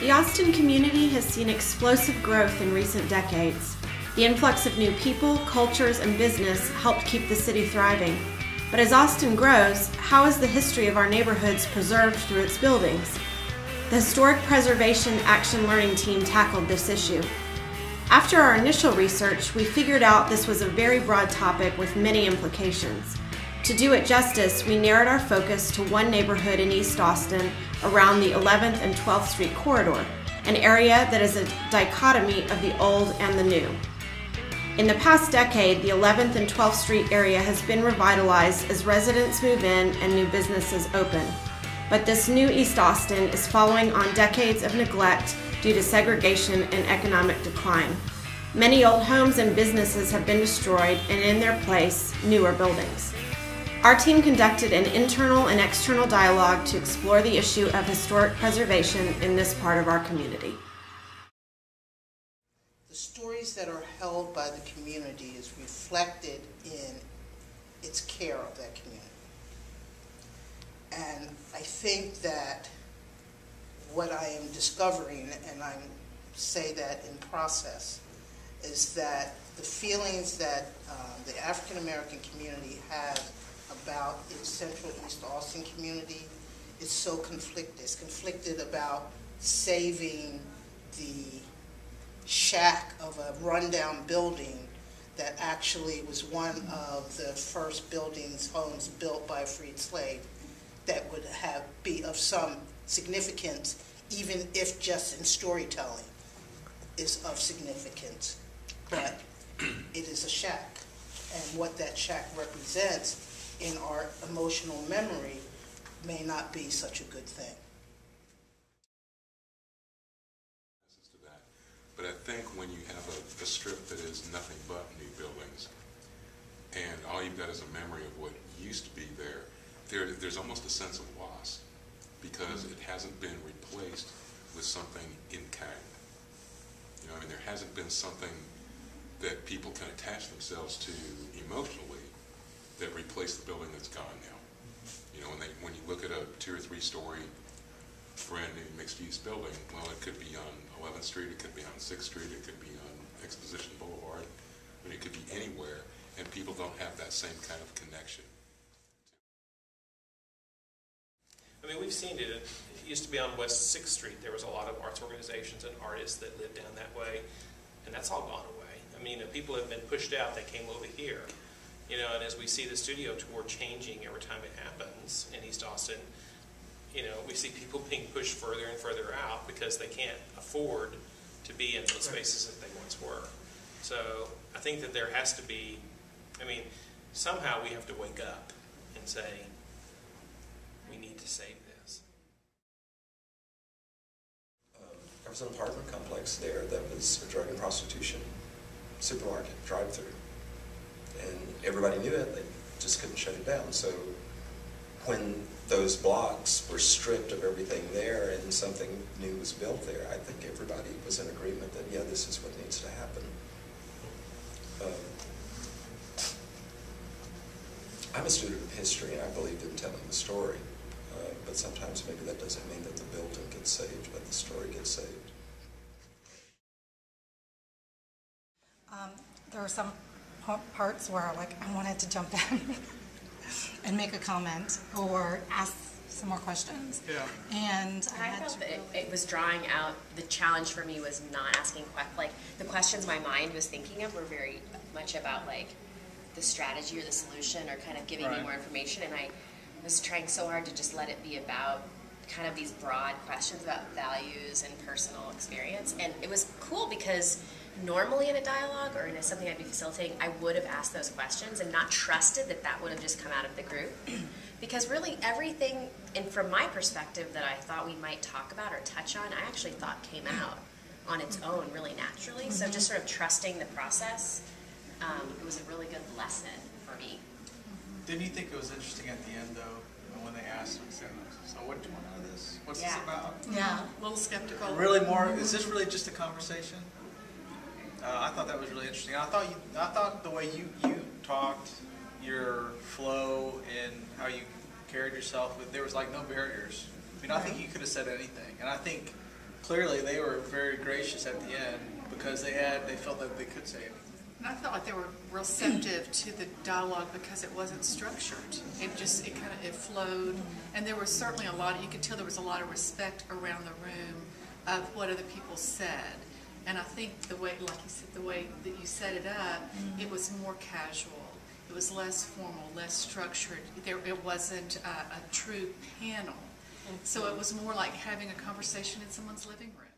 The Austin community has seen explosive growth in recent decades. The influx of new people, cultures, and business helped keep the city thriving. But as Austin grows, how is the history of our neighborhoods preserved through its buildings? The Historic Preservation Action Learning Team tackled this issue. After our initial research, we figured out this was a very broad topic with many implications. To do it justice, we narrowed our focus to one neighborhood in East Austin around the 11th and 12th Street corridor, an area that is a dichotomy of the old and the new. In the past decade, the 11th and 12th Street area has been revitalized as residents move in and new businesses open. But this new East Austin is following on decades of neglect due to segregation and economic decline. Many old homes and businesses have been destroyed, and in their place, newer buildings. Our team conducted an internal and external dialogue to explore the issue of historic preservation in this part of our community. The stories that are held by the community is reflected in its care of that community. And I think that what I am discovering, and I say that in process, is that the feelings that the African American community has about its Central East Austin community is so conflicted. It's conflicted about saving the shack of a rundown building that actually was one of the first homes built by a freed slave that would be of some significance, even if just in storytelling is of significance. But it is a shack, and what that shack represents in our emotional memory may not be such a good thing. But I think when you have a strip that is nothing but new buildings, and all you've got is a memory of what used to be there's almost a sense of loss, because it hasn't been replaced with something in kind. You know, I mean, there hasn't been something that people can attach themselves to emotionally that replaced the building that's gone now. You know, when you look at a 2 or 3 story brand new mixed-use building, well, it could be on 11th Street, it could be on 6th Street, it could be on Exposition Boulevard, I mean, it could be anywhere, and people don't have that same kind of connection. I mean, we've seen it. It used to be on West 6th Street. There was a lot of arts organizations and artists that lived down that way, and that's all gone away. I mean, people have been pushed out. They came over here. You know, and as we see the studio tour changing every time it happens in East Austin, you know, we see people being pushed further and further out because they can't afford to be in those spaces that they once were. So I think that there has to be, I mean, somehow we have to wake up and say, we need to save this. There was an apartment complex there that was a drug and prostitution supermarket, drive-through. And everybody knew it, they just couldn't shut it down. So when those blocks were stripped of everything there and something new was built there, I think everybody was in agreement that, yeah, this is what needs to happen. I'm a student of history, and I believe in telling the story. But sometimes maybe that doesn't mean that the building gets saved, but the story gets saved. There were some parts where I wanted to jump in and make a comment or ask some more questions. Yeah. And I felt that it was drawing out, the challenge for me was not asking the questions my mind was thinking of were very much about the strategy or the solution or kind of giving me more information, and I was trying so hard to just let it be about kind of these broad questions about values and personal experience. And it was cool because normally in a dialogue or in something I'd be facilitating, I would have asked those questions and not trusted that that would have just come out of the group. Because really everything, and from my perspective, that I thought we might talk about or touch on, I actually thought came out on its own really naturally. So just sort of trusting the process, it was a really good lesson for me. Didn't you think it was interesting at the end, though, when they asked him, so what do you want out of this? What's this about? Yeah, a little skeptical. Really more, is this really just a conversation? I thought that was really interesting. I thought the way you talked, your flow, and how you carried yourself, there was no barriers. I mean, I think you could have said anything, and I think clearly they were very gracious at the end because they felt that they could say anything. And I felt like they were receptive to the dialogue because it wasn't structured. It flowed, and there was certainly you could tell there was a lot of respect around the room of what other people said. And I think the way, like you said, the way that you set it up, it was more casual. It was less formal, less structured. It wasn't a true panel. So it was more like having a conversation in someone's living room.